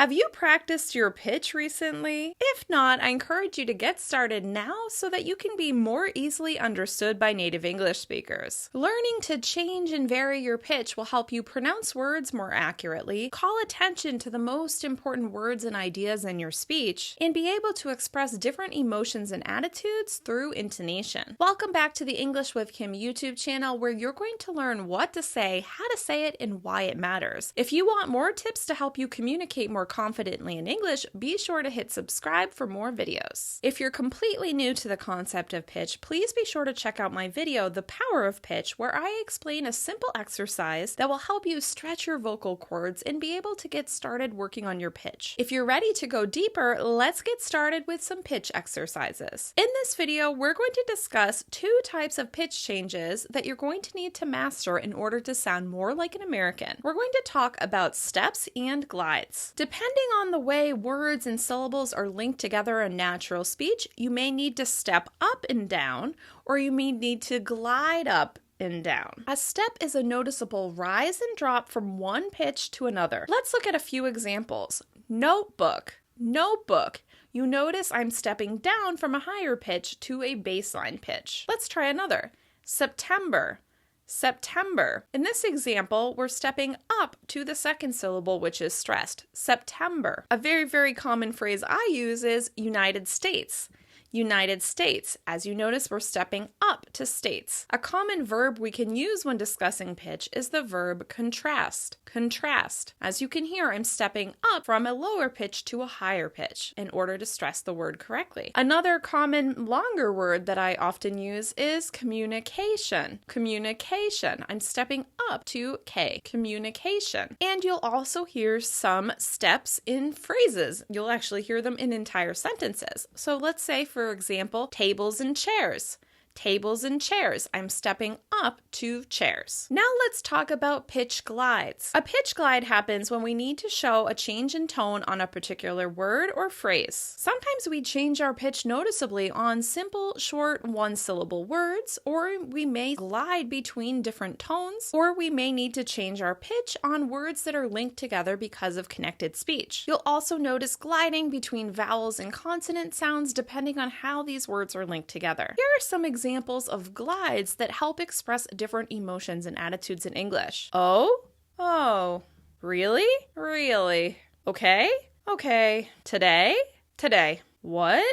Have you practiced your pitch recently? If not, I encourage you to get started now so that you can be more easily understood by native English speakers. Learning to change and vary your pitch will help you pronounce words more accurately, call attention to the most important words and ideas in your speech, and be able to express different emotions and attitudes through intonation. Welcome back to the English with Kim YouTube channel, where you're going to learn what to say, how to say it, and why it matters. If you want more tips to help you communicate more confidently in English, be sure to hit subscribe for more videos. If you're completely new to the concept of pitch, please be sure to check out my video, The Power of Pitch, where I explain a simple exercise that will help you stretch your vocal cords and be able to get started working on your pitch. If you're ready to go deeper, let's get started with some pitch exercises. In this video, we're going to discuss two types of pitch changes that you're going to need to master in order to sound more like an American. We're going to talk about steps and glides. Depending on the way words and syllables are linked together in natural speech, you may need to step up and down, or you may need to glide up and down. A step is a noticeable rise and drop from one pitch to another. Let's look at a few examples. Notebook. Notebook. You notice I'm stepping down from a higher pitch to a baseline pitch. Let's try another. September. September. In this example, we're stepping up to the second syllable, which is stressed. September. A very common phrase I use is United States. United States. As you notice, we're stepping up to states. A common verb we can use when discussing pitch is the verb contrast. Contrast. As you can hear, I'm stepping up from a lower pitch to a higher pitch in order to stress the word correctly. Another common longer word that I often use is communication. Communication. I'm stepping up to K. Communication. And you'll also hear some steps in phrases. You'll actually hear them in entire sentences. So let's say, for example, tables and chairs. Tables and chairs. I'm stepping up to chairs. Now let's talk about pitch glides. A pitch glide happens when we need to show a change in tone on a particular word or phrase. Sometimes we change our pitch noticeably on simple, short, one-syllable words, or we may glide between different tones, or we may need to change our pitch on words that are linked together because of connected speech. You'll also notice gliding between vowels and consonant sounds depending on how these words are linked together. Here are some examples of glides that help express different emotions and attitudes in English. Oh, oh, really, really, okay, okay, today, today, what,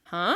huh,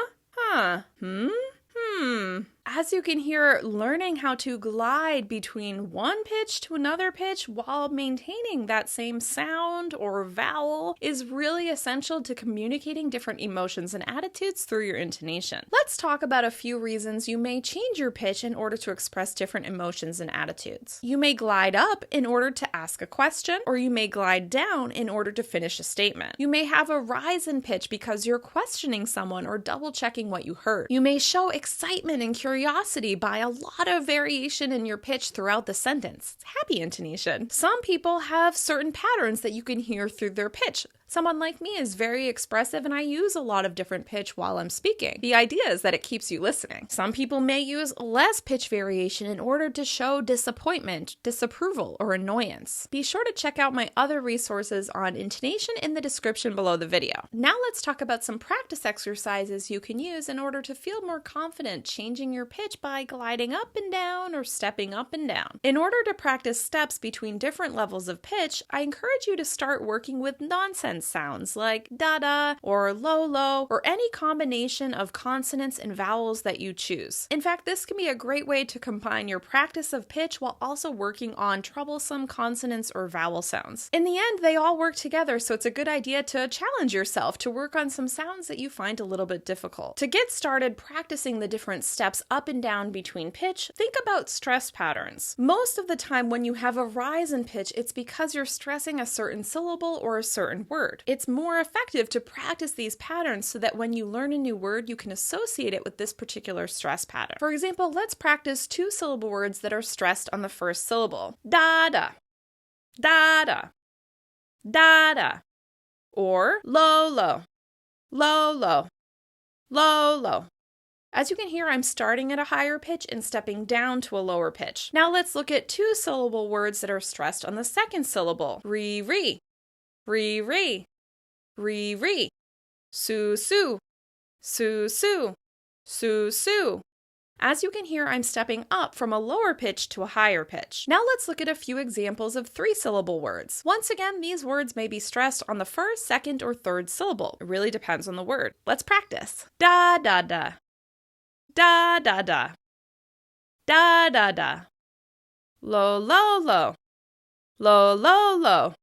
As you can hear, learning how to glide between one pitch to another pitch while maintaining that same sound or vowel is really essential to communicating different emotions and attitudes through your intonation. Let's talk about a few reasons you may change your pitch in order to express different emotions and attitudes. You may glide up in order to ask a question, or you may glide down in order to finish a statement. You may have a rise in pitch because you're questioning someone or double-checking what you heard. You may show excitement and curiosity by a lot of variation in your pitch throughout the sentence. It's happy intonation. Some people have certain patterns that you can hear through their pitch. Someone like me is very expressive and I use a lot of different pitch while I'm speaking. The idea is that it keeps you listening. Some people may use less pitch variation in order to show disappointment, disapproval, or annoyance. Be sure to check out my other resources on intonation in the description below the video. Now let's talk about some practice exercises you can use in order to feel more confident changing your pitch by gliding up and down or stepping up and down. In order to practice steps between different levels of pitch, I encourage you to start working with nonsense sounds like da-da or lo-lo or any combination of consonants and vowels that you choose. In fact, this can be a great way to combine your practice of pitch while also working on troublesome consonants or vowel sounds. In the end, they all work together, so it's a good idea to challenge yourself to work on some sounds that you find a little bit difficult. To get started practicing the different steps up and down between pitch, think about stress patterns. Most of the time when you have a rise in pitch, it's because you're stressing a certain syllable or a certain word. It's more effective to practice these patterns so that when you learn a new word, you can associate it with this particular stress pattern. For example, let's practice two-syllable words that are stressed on the first syllable. Da-da, da-da, da-da, or lo-lo, lo-lo, lo-lo. As you can hear, I'm starting at a higher pitch and stepping down to a lower pitch. Now let's look at two-syllable words that are stressed on the second syllable. Re-re, Re, re, su, su, su, su, su, su. As you can hear, I'm stepping up from a lower pitch to a higher pitch. Now let's look at a few examples of three-syllable words. Once again, these words may be stressed on the first, second, or third syllable. It really depends on the word. Let's practice. Da, da, da. Da, da, da. Da, da, da. Lo, lo, lo. Lo, lo, lo.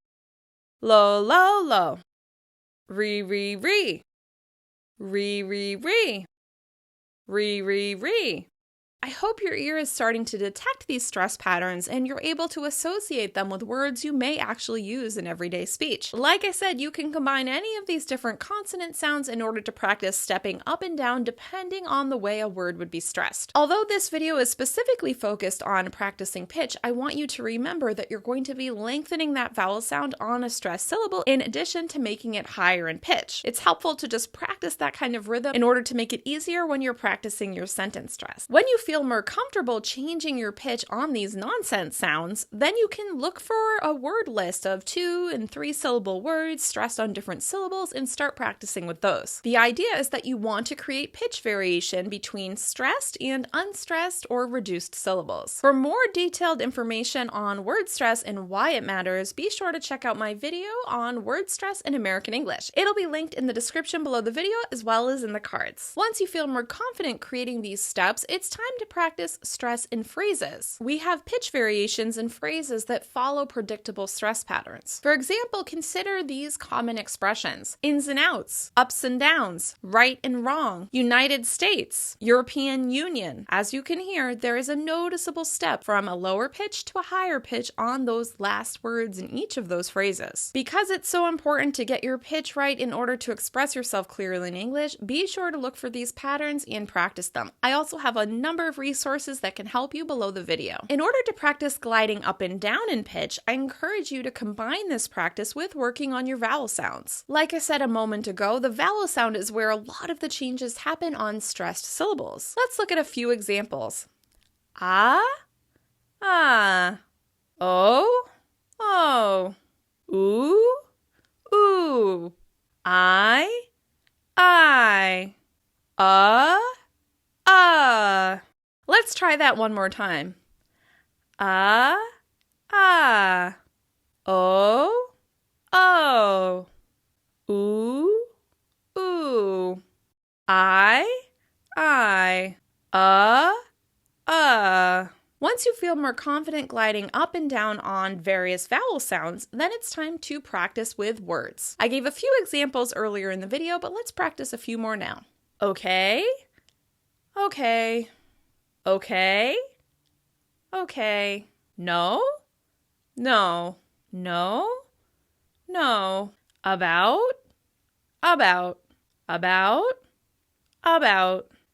Lo, lo, lo. Re, re, re. Re, re, re. Re, re, re. I hope your ear is starting to detect these stress patterns and you're able to associate them with words you may actually use in everyday speech. Like I said, you can combine any of these different consonant sounds in order to practice stepping up and down depending on the way a word would be stressed. Although this video is specifically focused on practicing pitch, I want you to remember that you're going to be lengthening that vowel sound on a stressed syllable in addition to making it higher in pitch. It's helpful to just practice that kind of rhythm in order to make it easier when you're practicing your sentence stress. When you feel more comfortable changing your pitch on these nonsense sounds, then you can look for a word list of 2- and 3-syllable words stressed on different syllables and start practicing with those. The idea is that you want to create pitch variation between stressed and unstressed or reduced syllables. For more detailed information on word stress and why it matters, be sure to check out my video on word stress in American English. It'll be linked in the description below the video as well as in the cards. Once you feel more confident creating these steps, it's time to practice stress in phrases. We have pitch variations in phrases that follow predictable stress patterns. For example, consider these common expressions: ins and outs, ups and downs, right and wrong, United States, European Union. As you can hear, there is a noticeable step from a lower pitch to a higher pitch on those last words in each of those phrases. Because it's so important to get your pitch right in order to express yourself clearly in English, be sure to look for these patterns and practice them. I also have a number of resources that can help you below the video. In order to practice gliding up and down in pitch, I encourage you to combine this practice with working on your vowel sounds. Like I said a moment ago, the vowel sound is where a lot of the changes happen on stressed syllables. Let's look at a few examples. Ah, ah, oh, oh, ooh, ooh, I, Let's try that one more time. Ah, oh, oh, ooh, ooh, I, Once you feel more confident gliding up and down on various vowel sounds, then it's time to practice with words. I gave a few examples earlier in the video, but let's practice a few more now. Okay, okay, okay, okay, no, no, no, no, about,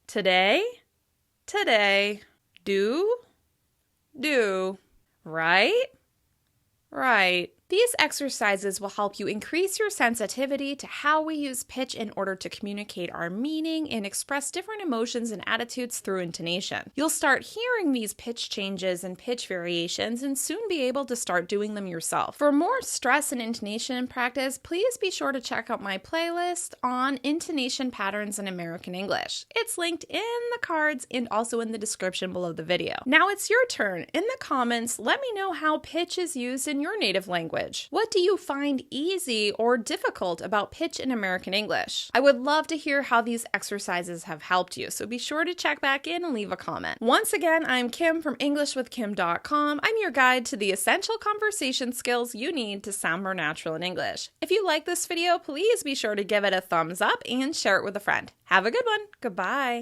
today, do, right. These exercises will help you increase your sensitivity to how we use pitch in order to communicate our meaning and express different emotions and attitudes through intonation. You'll start hearing these pitch changes and pitch variations and soon be able to start doing them yourself. For more stress and intonation practice, please be sure to check out my playlist on intonation patterns in American English. It's linked in the cards and also in the description below the video. Now it's your turn. In the comments, let me know how pitch is used in your native language. What do you find easy or difficult about pitch in American English? I would love to hear how these exercises have helped you, so be sure to check back in and leave a comment. Once again, I'm Kim from EnglishWithKim.com. I'm your guide to the essential conversation skills you need to sound more natural in English. If you like this video, please be sure to give it a thumbs up and share it with a friend. Have a good one. Goodbye.